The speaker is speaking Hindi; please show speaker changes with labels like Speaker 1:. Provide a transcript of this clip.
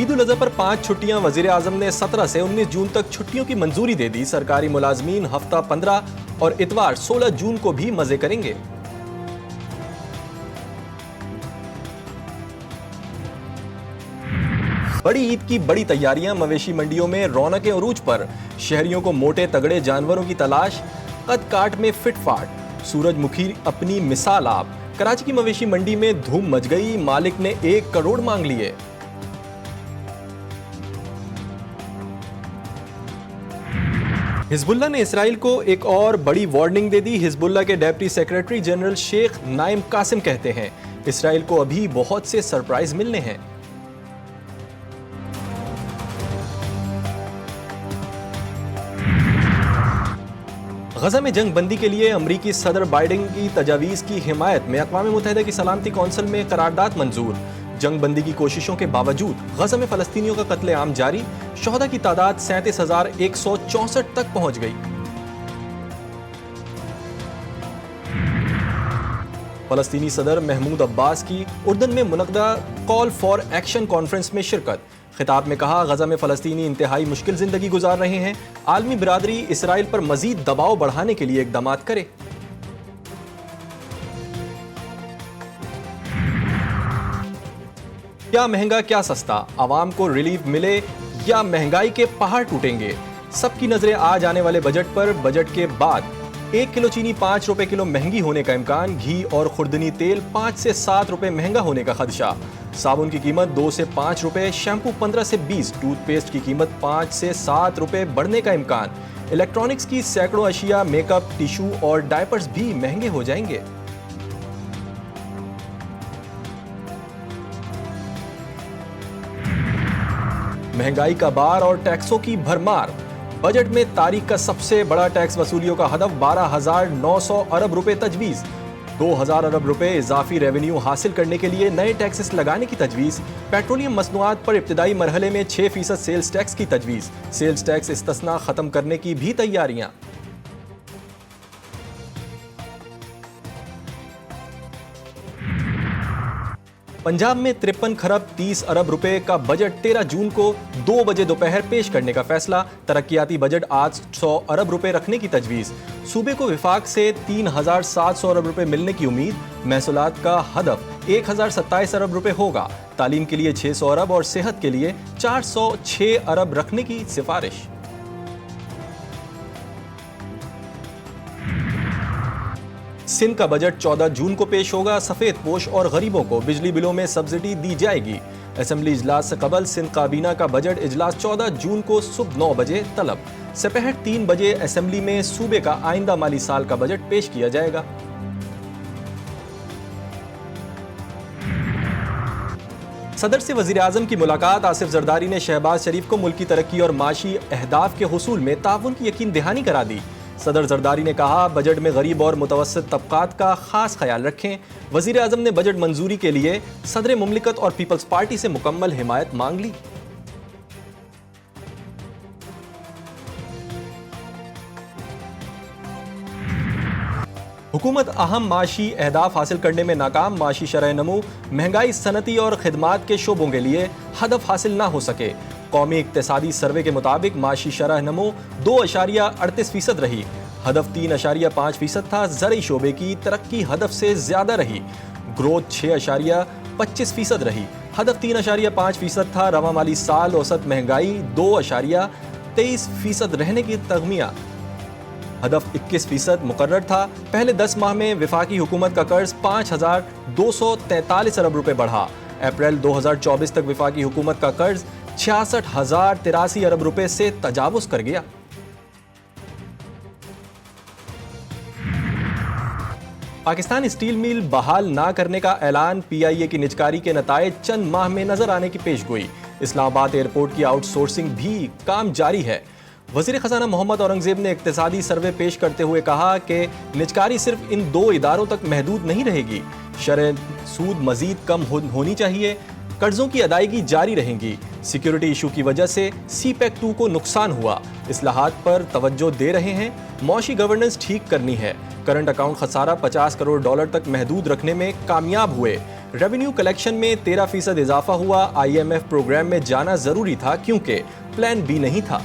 Speaker 1: ईद उल अज़हा पर 5 छुट्टियां। वज़ीर आज़म ने 17 से 19 जून तक छुट्टियों की मंजूरी दे दी। सरकारी मुलाजमीन हफ्ता 15 और इतवार 16 जून को भी मजे करेंगे। बड़ी ईद की बड़ी तैयारियां। मवेशी मंडियों में रौनकें उरूज पर। शहरियों को मोटे तगड़े जानवरों की तलाश। कद काट में फिटफाट। सूरजमुखी अपनी मिसाल आप। कराची की मवेशी मंडी में धूम मच गई। मालिक ने 1 करोड़ मांग लिए। हिजबुल्लाह ने इसराइल को एक और बड़ी वार्निंग दे दी। हिजबुल्लाह के deputy secretary general Sheikh Naim Qassem कहते हैं इसराइल को अभी बहुत से सरप्राइज मिलने हैं। गजा में जंग बंदी के लिए अमरीकी सदर बाइडेन की तजावीज़ की हिमायत में अक़वाम मुत्तहिदा की सलामती कौंसिल में करारदाद मंजूर। जंग बंदी की कोशिशों के बावजूद गजा में फ़लस्तीनियों का कत्लेआम जारी। शोहदा की तादाद 37,164 तक पहुंच गई। फ़लस्तीनी सदर महमूद अब्बास की उर्दन में मुनक़दा कॉल फॉर एक्शन कॉन्फ्रेंस में शिरकत। खिताब में कहा गजा में फ़लस्तीनी इंतहाई मुश्किल ज़िंदगी गुजार रहे हैं। आलमी बिरादरी इसराइल पर मज़ीद दबाव बढ़ाने के लिए इक़दामात करे। क्या महंगा क्या सस्ता, आवाम को रिलीफ मिले या महंगाई के पहाड़ टूटेंगे। सबकी नजरें आज आने वाले बजट पर। बजट के बाद 1 किलो चीनी 5 रुपए किलो महंगी होने का इम्कान। घी और खुर्दनी तेल 5 से 7 रुपए महंगा होने का खदशा। साबुन की कीमत 2 से 5 रुपए, शैम्पू 15 से 20, टूथपेस्ट की कीमत 5 से 7 रुपए बढ़ने का इम्कान। इलेक्ट्रॉनिक्स की सैकड़ों अशिया, मेकअप, टिश्यू और डायपर्स भी महंगे हो जाएंगे। महंगाई का बार और टैक्सों की भरमार। बजट में तारीख का सबसे बड़ा टैक्स वसूलियों का हदफ 12,900 अरब रुपए तजवीज़। 2,000 अरब रुपए इजाफी रेवेन्यू हासिल करने के लिए नए टैक्सेस लगाने की तजवीज़। पेट्रोलियम मसनूआत पर इब्तिदाई मरहले में 6% सेल्स टैक्स की तजवीज़। सेल्स टैक्स इस्तिस्ना खत्म करने की भी तैयारियां। पंजाब में 53 खरब 30 अरब रुपए का बजट 13 जून को 2 बजे दोपहर पेश करने का फैसला। तरक्याती बजट 800 अरब रुपए रखने की तजवीज़। सूबे को विफाक से 3,700 अरब रुपए मिलने की उम्मीद। महसूलात का हदफ 1,027 अरब रुपए होगा। तालीम के लिए 600 अरब और सेहत के लिए 406 अरब रखने की सिफारिश। सिंध का बजट 14 जून को पेश होगा। सफेद पोश और गरीबों को बिजली बिलों में सब्सिडी दी जाएगी। असेंबली इजलास से कबल सिंध काबीना का बजट इजलास 14 जून को सुबह 9 बजे तलब। दोपहर 3 बजे असेंबली में सूबे का आइंदा माली साल का बजट पेश किया जाएगा। सदर से वजीर आजम की मुलाकात। आसिफ जरदारी ने शहबाज शरीफ को मुल्की तरक्की और माशी अहदाफ के हुसूल में ताउन की यकीन दहानी करा दी। सदर जरदारी ने कहा बजट में गरीब और मुतवस्सित तबकात का खास ख्याल रखें। वजीर आजम ने बजट मंजूरी के लिए सदर मुमलिकत और पीपल्स पार्टी से मुकम्मल हिमायत मांग ली। हुकूमत अहम माशी अहदाफ हासिल करने में नाकाम। माशी शरह नमू, महंगाई, सनती और खिदमात के शोबों के लिए हदफ हासिल ना हो सके। कौमी इक्तिसादी सर्वे के मुताबिक माशी शरह नमू 2.38% रही। हदफ 3.5% था। ज़रई शोबे की तरक्की हदफ से ज्यादा रही। ग्रोथ 6.25% रही। हदफ 3.5% था। रवा माली साल औसत महंगाई 2.23% रहने की तगमिया। हदफ 21% मुकर्रर था। पहले 10 माह में विफाकी हुकूमत का कर्ज 5,243 अरब रुपए बढ़ा। अप्रैल 2024 तक विफाकी हुकूमत का कर्ज 66,083 अरब रुपए से तजावुज कर गया। पाकिस्तान स्टील मिल बहाल ना करने का ऐलान। PIA की निजकारी के नतायज चंद माह में नजर आने की पेशगोई। इस्लामाबाद एयरपोर्ट की आउटसोर्सिंग भी काम जारी है। वज़ीर ख़ज़ाना मोहम्मद औरंगज़ेब ने इक्तिसादी सर्वे पेश करते हुए कहा कि निजकारी सिर्फ इन 2 इदारों तक महदूद नहीं रहेगी। शरह सूद मजीद कम होनी चाहिए। कर्जों की अदायगी जारी रहेंगी। सिक्योरिटी इशू की वजह से CPEC 2 को नुकसान हुआ। इस्लाहात पर तवज्जो दे रहे हैं। मौशी गवर्नेंस ठीक करनी है। करंट अकाउंट खसारा $50 करोड़ तक महदूद रखने में कामयाब हुए। रेवेन्यू कलेक्शन में 13% इजाफा हुआ। IMF प्रोग्राम में जाना जरूरी था क्योंकि प्लान बी नहीं था।